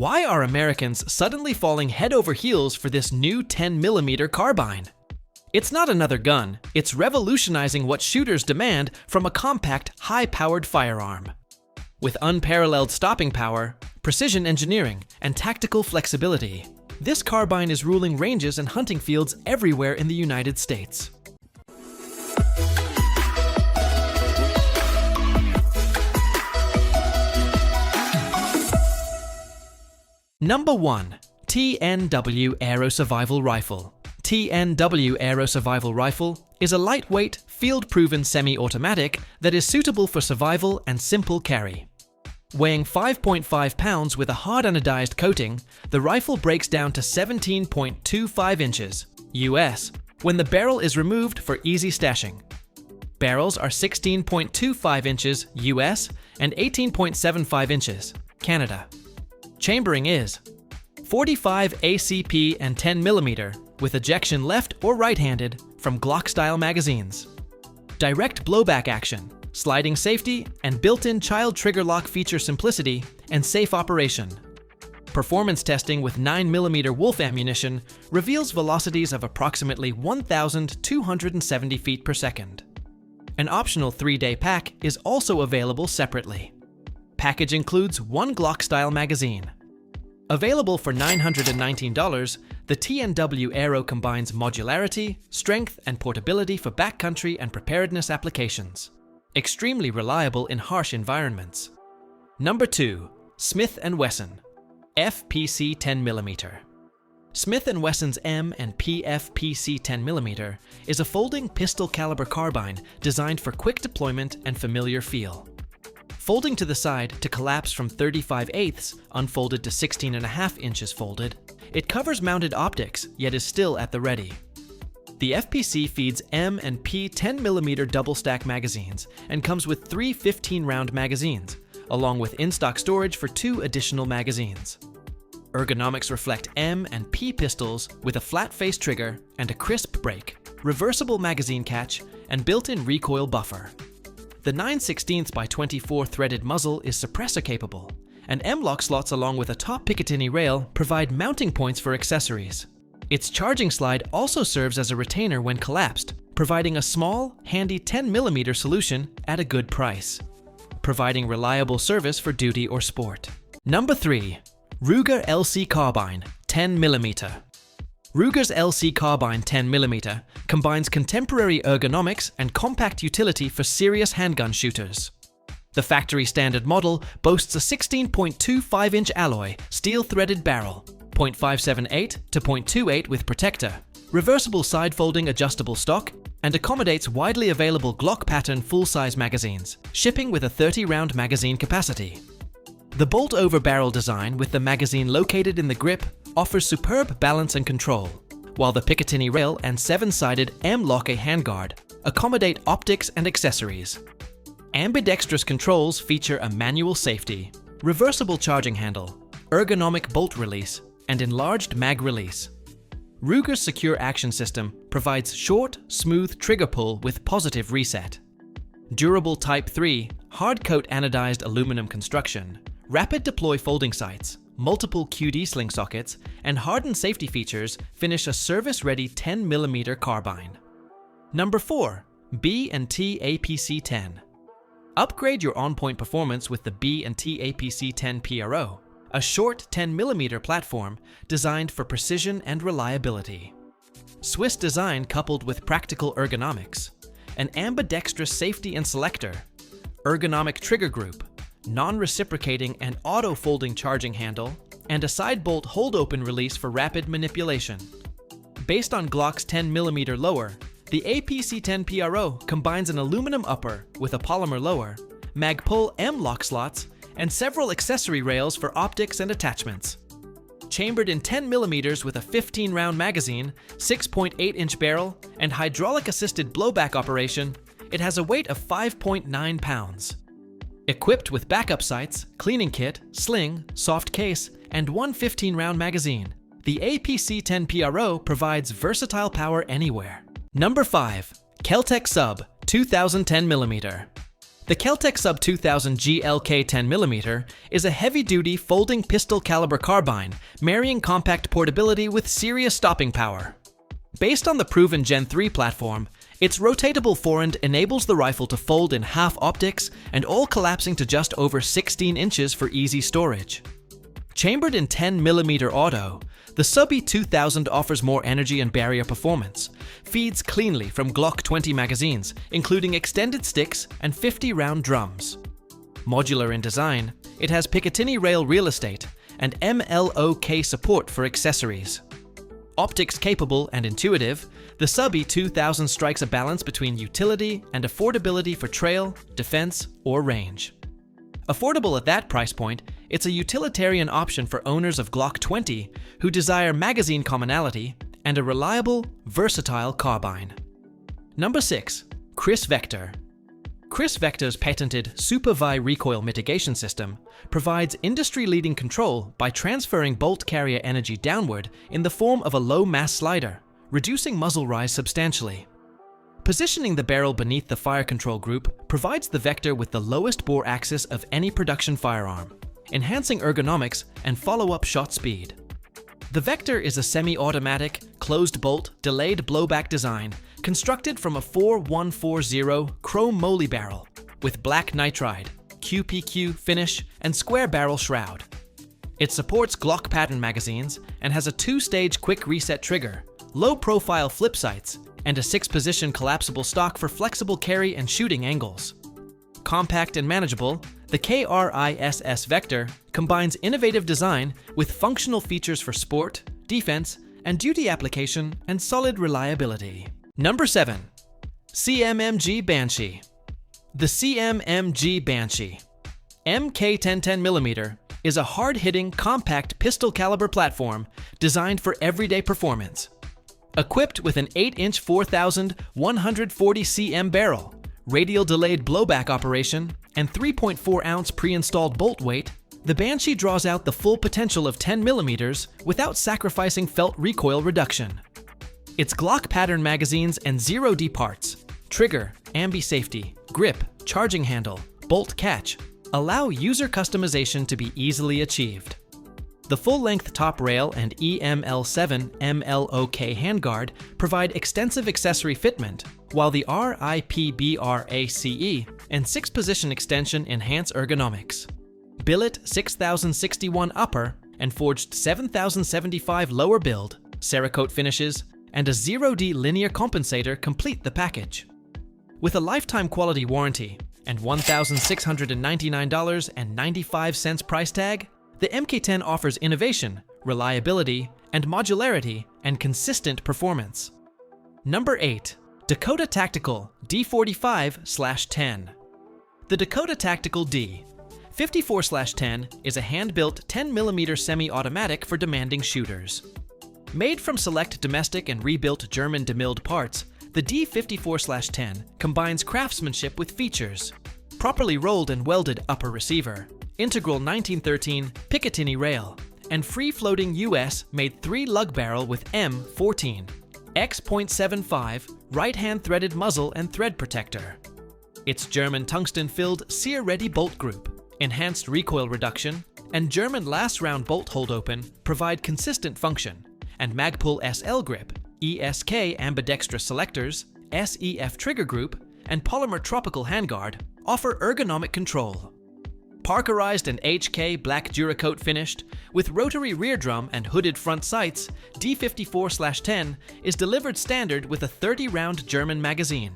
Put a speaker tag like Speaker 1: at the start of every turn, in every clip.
Speaker 1: Why are Americans suddenly falling head over heels for this new 10mm carbine? It's not another gun, it's revolutionizing what shooters demand from a compact, high-powered firearm. With unparalleled stopping power, precision engineering, and tactical flexibility, this carbine is ruling ranges and hunting fields everywhere in the United States. Number 1. TNW Aero Survival Rifle. TNW Aero Survival Rifle is a lightweight, field-proven semi-automatic that is suitable for survival and simple carry. Weighing 5.5 pounds with a hard anodized coating, the rifle breaks down to 17.25 inches US when the barrel is removed for easy stashing. Barrels are 16.25 inches US and 18.75 inches Canada. Chambering is 45 ACP and 10mm with ejection left or right-handed from Glock-style magazines. Direct blowback action, sliding safety, and built-in child trigger lock feature simplicity and safe operation. Performance testing with 9mm Wolf ammunition reveals velocities of approximately 1,270 feet per second. An optional 3-day pack is also available separately. Package includes one Glock-style magazine. Available for $919, the TNW Aero combines modularity, strength, and portability for backcountry and preparedness applications. Extremely reliable in harsh environments. Number 2. Smith & Wesson FPC 10mm. Smith & Wesson's M and PFPC 10mm is a folding pistol caliber carbine designed for quick deployment and familiar feel. Folding to the side to collapse from 35/8 unfolded to 16.5 inches folded, it covers mounted optics yet is still at the ready. The FPC feeds M and P 10mm double stack magazines and comes with 3 15-round magazines, along with in-stock storage for 2 additional magazines. Ergonomics reflect M and P pistols with a flat-face trigger and a crisp break, reversible magazine catch, and built-in recoil buffer. The 9/16 by 24 threaded muzzle is suppressor capable, and M-lock slots along with a top Picatinny rail provide mounting points for accessories. Its charging slide also serves as a retainer when collapsed, providing a small, handy 10mm solution at a good price, providing reliable service for duty or sport. Number 3. Ruger LC Carbine 10mm. Ruger's LC Carbine 10mm combines contemporary ergonomics and compact utility for serious handgun shooters. The factory standard model boasts a 16.25-inch alloy steel-threaded barrel, .578 to .28 with protector, reversible side-folding adjustable stock, and accommodates widely available Glock pattern full-size magazines, shipping with a 30-round magazine capacity. The bolt-over barrel design with the magazine located in the grip offers superb balance and control, while the Picatinny rail and 7-sided M-lock handguard accommodate optics and accessories. Ambidextrous controls feature a manual safety, reversible charging handle, ergonomic bolt release, and enlarged mag release. Ruger's secure action system provides short, smooth trigger pull with positive reset. Durable Type 3, hard-coat anodized aluminum construction, rapid deploy folding sights, multiple QD sling sockets, and hardened safety features finish a service-ready 10mm carbine. Number 4. B&T APC-10. Upgrade your on-point performance with the B&T APC-10 PRO, a short 10mm platform designed for precision and reliability. Swiss design coupled with practical ergonomics, an ambidextrous safety and selector, ergonomic trigger group, non-reciprocating and auto-folding charging handle, and a side bolt hold-open release for rapid manipulation. Based on Glock's 10mm lower, the APC-10 PRO combines an aluminum upper with a polymer lower, mag-pull M-lock slots, and several accessory rails for optics and attachments. Chambered in 10mm with a 15-round magazine, 6.8-inch barrel, and hydraulic-assisted blowback operation, it has a weight of 5.9 pounds. Equipped with backup sights, cleaning kit, sling, soft case, and one 15-round magazine, the APC-10 PRO provides versatile power anywhere. Number 5. Keltec Sub 2010mm. The Kel-Tec Sub 2000 GLK 10mm is a heavy-duty folding pistol caliber carbine, marrying compact portability with serious stopping power. Based on the proven Gen 3 platform, its rotatable forend enables the rifle to fold in half optics and all collapsing to just over 16 inches for easy storage. Chambered in 10mm auto, the Sub 2000 offers more energy and barrier performance, feeds cleanly from Glock 20 magazines, including extended sticks and 50-round drums. Modular in design, it has Picatinny rail real estate and MLOK support for accessories. Optics capable and intuitive, the Sub 2000 strikes a balance between utility and affordability for trail, defense, or range. Affordable at that price point, it's a utilitarian option for owners of Glock 20 who desire magazine commonality and a reliable, versatile carbine. Number 6. Kriss Vector. Kriss Vector's patented SuperVi recoil mitigation system provides industry-leading control by transferring bolt carrier energy downward in the form of a low-mass slider, reducing muzzle rise substantially. Positioning the barrel beneath the fire control group provides the Vector with the lowest bore axis of any production firearm, enhancing ergonomics and follow-up shot speed. The Vector is a semi-automatic, closed-bolt, delayed blowback design constructed from a 4140 chrome moly barrel with black nitride, QPQ finish, and square barrel shroud. It supports Glock pattern magazines and has a 2-stage quick reset trigger, low-profile flip sights, and a 6-position collapsible stock for flexible carry and shooting angles. Compact and manageable, the KRISS Vector combines innovative design with functional features for sport, defense, and duty application and solid reliability. Number 7. CMMG Banshee. The CMMG Banshee MK1010mm is a hard-hitting, compact pistol caliber platform designed for everyday performance. Equipped with an 8-inch 4,140 cm barrel, radial delayed blowback operation, and 3.4-ounce pre-installed bolt weight, the Banshee draws out the full potential of 10mm without sacrificing felt recoil reduction. Its Glock pattern magazines and 0D parts, trigger, ambi-safety, grip, charging handle, bolt catch, allow user customization to be easily achieved. The full-length top rail and EML7 MLOK handguard provide extensive accessory fitment, while the RIPBRACE and 6-position extension enhance ergonomics. Billet 6061 upper and forged 7075 lower build, Cerakote finishes, and a 0D linear compensator complete the package. With a lifetime quality warranty and $1,699.95 price tag, the MK10 offers innovation, reliability, and modularity, and consistent performance. Number 8. Dakota Tactical D45/10. The Dakota Tactical D54/10 is a hand-built 10mm semi-automatic for demanding shooters. Made from select domestic and rebuilt German demilled parts, the D54/10 combines craftsmanship with features. Properly rolled and welded upper receiver, integral 1913 Picatinny rail, and free-floating US-made 3-lug barrel with M14, X.75 right-hand threaded muzzle and thread protector. Its German tungsten-filled sear-ready bolt group, enhanced recoil reduction, and German last-round bolt hold open provide consistent function, and Magpul SL grip, ESK ambidextrous selectors, SEF trigger group, and polymer tropical handguard offer ergonomic control. Parkerized and HK black Duracoat finished, with rotary rear drum and hooded front sights, D54/10 is delivered standard with a 30-round German magazine.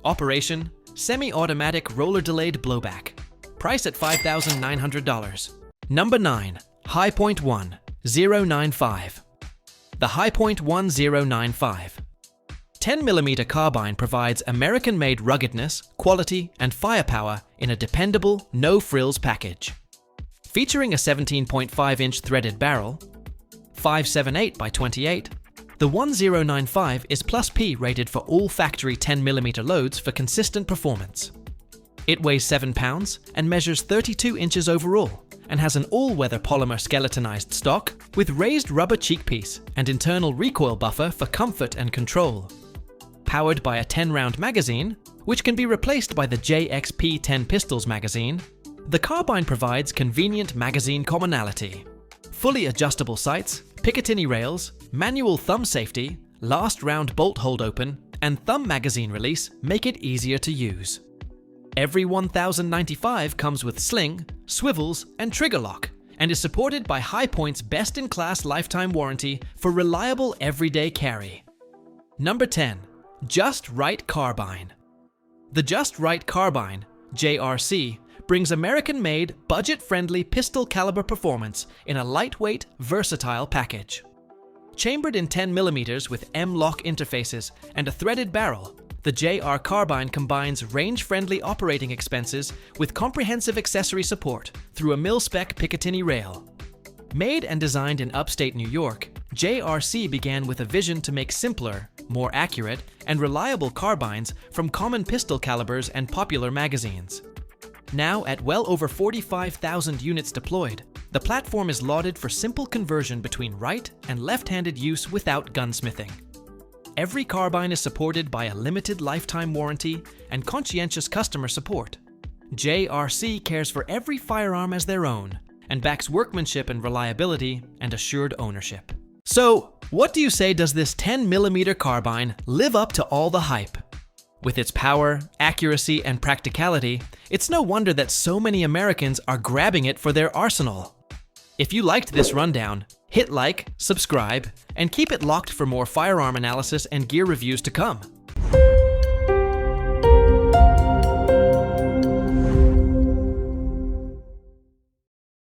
Speaker 1: Operation: semi-automatic roller-delayed blowback. Price at $5,900. Number 9. Hi-Point 1095. The Hi-Point 1095. 10mm carbine provides American-made ruggedness, quality, and firepower in a dependable, no-frills package. Featuring a 17.5-inch threaded barrel, 5.78 by 28, the 1095 is Plus P rated for all factory 10mm loads for consistent performance. It weighs 7 pounds and measures 32 inches overall, and has an all-weather polymer skeletonized stock with raised rubber cheek piece and internal recoil buffer for comfort and control. powered by a 10-round magazine, which can be replaced by the JXP 10 pistols magazine, the Carbine provides convenient magazine commonality. Fully adjustable sights, Picatinny rails, manual thumb safety, last round bolt hold open, and thumb magazine release make it easier to use. Every 1095 comes with sling, swivels, and trigger lock, and is supported by Hi-Point's best-in-class lifetime warranty for reliable everyday carry. Number 10. Just Right Carbine. The Just Right Carbine, JRC, brings American-made, budget-friendly pistol caliber performance in a lightweight, versatile package. Chambered in 10mm with M-LOK interfaces and a threaded barrel, the JR Carbine combines range-friendly operating expenses with comprehensive accessory support through a mil-spec Picatinny rail. Made and designed in upstate New York, JRC began with a vision to make simpler, more accurate, and reliable carbines from common pistol calibers and popular magazines. Now at well over 45,000 units deployed, the platform is lauded for simple conversion between right and left-handed use without gunsmithing. Every carbine is supported by a limited lifetime warranty and conscientious customer support. JRC cares for every firearm as their own and backs workmanship and reliability and assured ownership. So, what do you say does this 10mm carbine live up to all the hype? With its power, accuracy, and practicality, it's no wonder that so many Americans are grabbing it for their arsenal. If you liked this rundown, hit like, subscribe, and keep it locked for more firearm analysis and gear reviews to come.